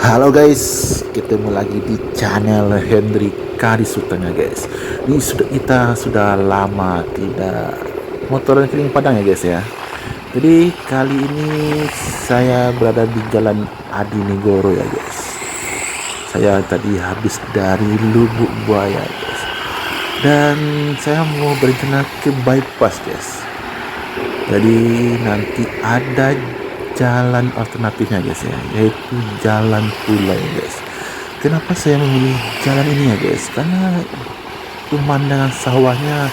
Halo guys, ketemu lagi di channel Hendrik Kadisutan ya guys. Kita sudah lama tidak motoran keliling Padang ya guys ya. Jadi kali ini saya berada di Jalan Adi Negoro ya guys. Saya tadi habis dari Lubuk Buaya guys. Dan saya mau berencana ke bypass guys. Jadi nanti ada jalan alternatifnya guys ya, yaitu jalan Pulai guys. Kenapa saya memilih jalan ini ya guys? Karena pemandangan sawahnya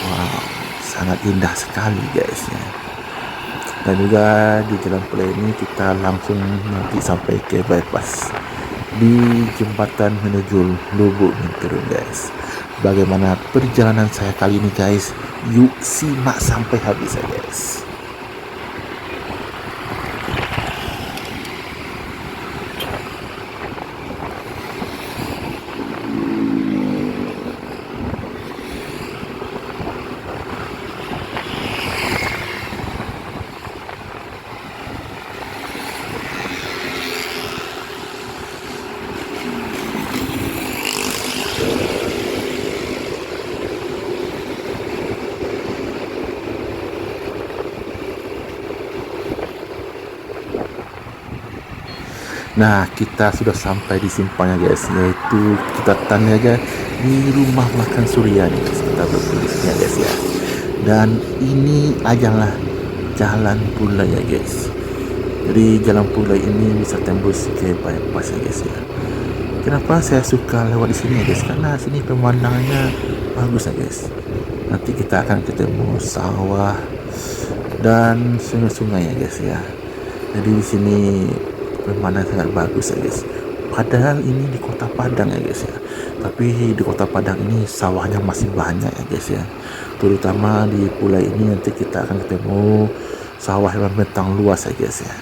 wow, sangat indah sekali guys ya. Dan juga di jalan Pulai ini kita langsung nanti sampai ke bypass di jembatan menuju Lubuk Menturu guys. Bagaimana perjalanan saya kali ini guys? Yuk simak sampai habis ya guys. Nah, kita sudah sampai di simpangnya guys, yaitu kita tanya aja di rumah makan Surya nih guys. Kita bertulisnya guys ya. Dan ini adalah jalan Pulai ya guys. Jadi jalan Pulai ini bisa tembus ke bypass ya guys ya. Kenapa saya suka lewat di sini ya guys? Karena sini pemandangannya bagus ya guys. Nanti kita akan ketemu sawah dan sungai-sungai ya guys ya. Jadi di sini pemandangan sangat bagus ya guys. Padahal ini di kota Padang ya guys ya. Tapi di kota Padang ini sawahnya masih banyak ya guys ya. Terutama di Pulai ini nanti kita akan ketemu sawah yang membentang luas ya guys ya.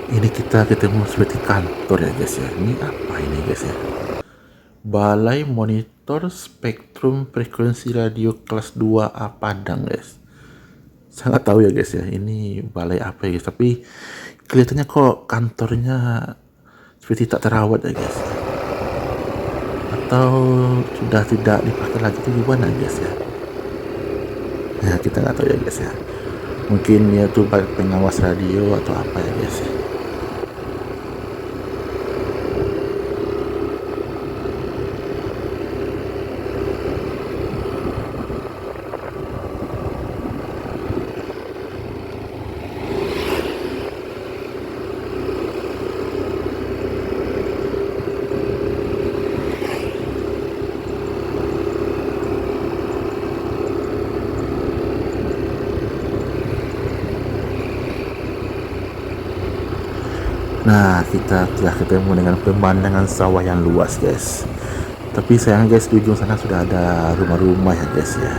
Ini kita ketemu seperti kantor ya guys ya. Ini apa ini guys ya? Balai Monitor Spektrum Frekuensi Radio Kelas 2A Padang guys. Sangat tahu ya guys ya. Ini balai apa ya guys? Tapi kelihatannya kok kantornya seperti tak terawat ya guys. Atau sudah tidak dipakai lagi itu gimana guys ya? Ya kita nggak tahu ya guys ya. Mungkin ya tuh pengawas radio atau apa ya guys ya. Nah, kita telah ketemu dengan pemandangan sawah yang luas guys. Tapi sayang guys, di ujung sana sudah ada rumah-rumah ya guys ya.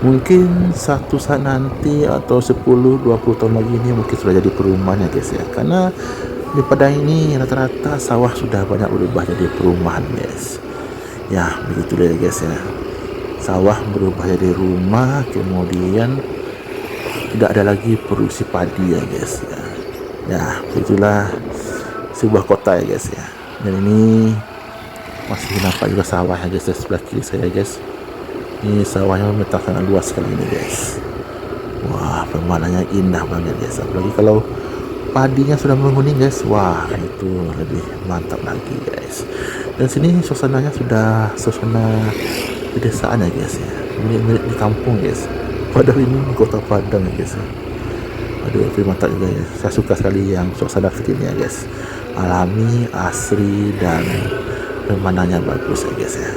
Mungkin satu saat nanti atau 10-20 tahun lagi ini mungkin sudah jadi perumahan ya guys ya. Karena di Padang ini rata-rata sawah sudah banyak berubah jadi perumahan guys. Ya, begitulah ya guys ya. Sawah berubah jadi rumah, kemudian tidak ada lagi produksi padi ya guys ya. Ya, itulah sebuah kota ya guys ya. Dan ini masih nampak juga sawah ya guys, sebelah kiri saya guys. Ini sawahnya memang sangat luas sekali ini guys. Wah, pemandangannya indah banget guys. Apalagi kalau padinya sudah menguning guys. Wah, itu lebih mantap lagi guys. Dan sini suasananya sudah suasana pedesaan ya guys ya. Mirip-mirip di kampung guys. Padahal ini kota Padang ya guys ya. Aduh, itu mantap juga ya. Saya suka sekali yang suasana seperti ini ya guys. Alami, asri, dan pemandangannya bagus ya guys ya.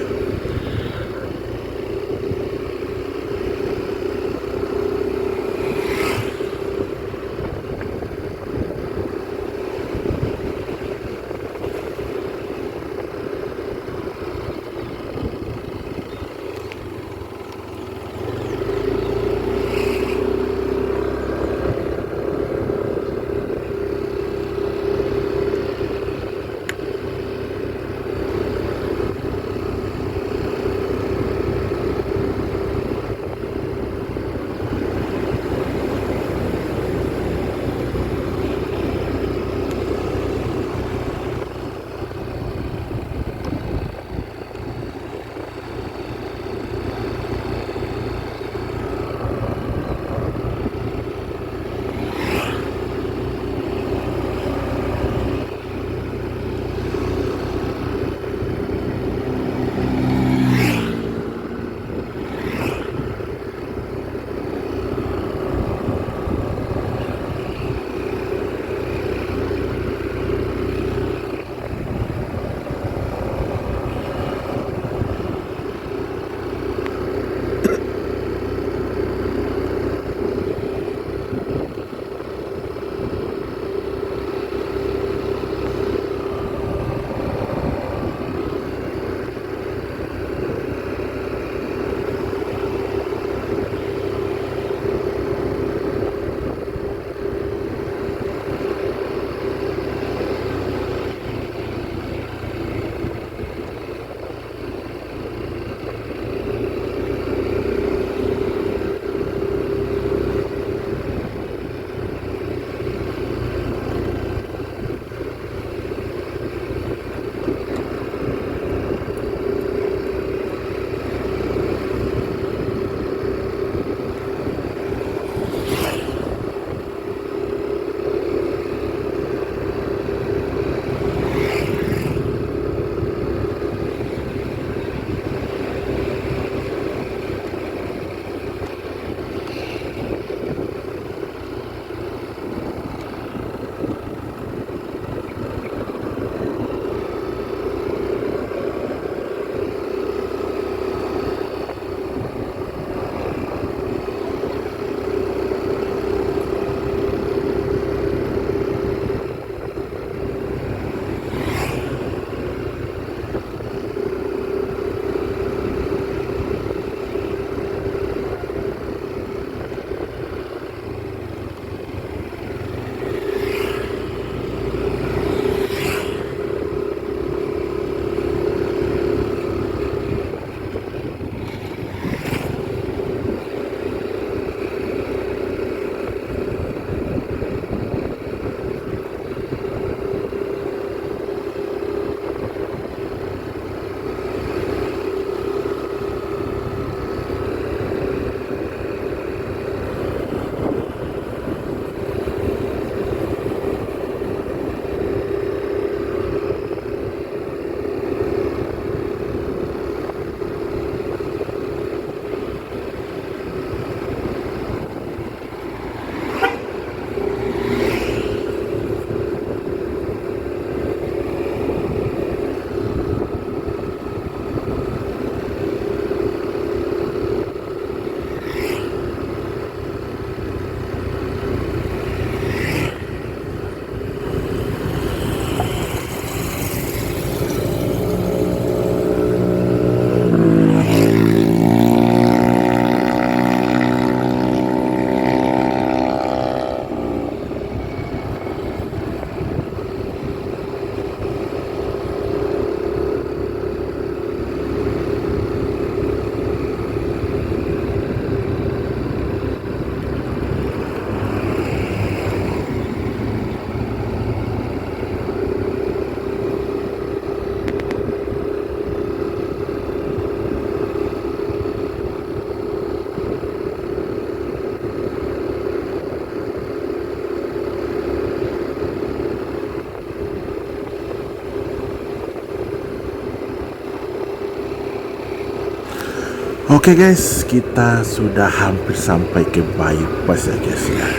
Oke guys, kita sudah hampir sampai ke bypass ya guys ya.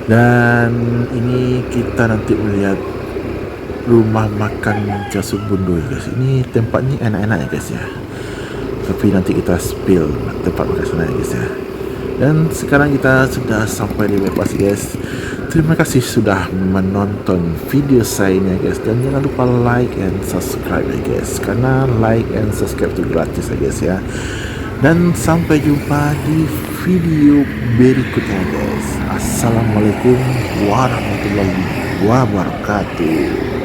Dan ini kita nanti melihat rumah makan Jasu Bundo ya guys. Ini tempatnya enak-enak ya guys ya. Tapi nanti kita spill tempat makan sana ya guys ya. Dan sekarang kita sudah sampai di bypass guys. Terima kasih sudah menonton video saya ini guys. Dan jangan lupa like and subscribe ya guys. Karena like and subscribe itu gratis ya guys ya. Dan sampai jumpa di video berikutnya guys. Assalamualaikum warahmatullahi wabarakatuh.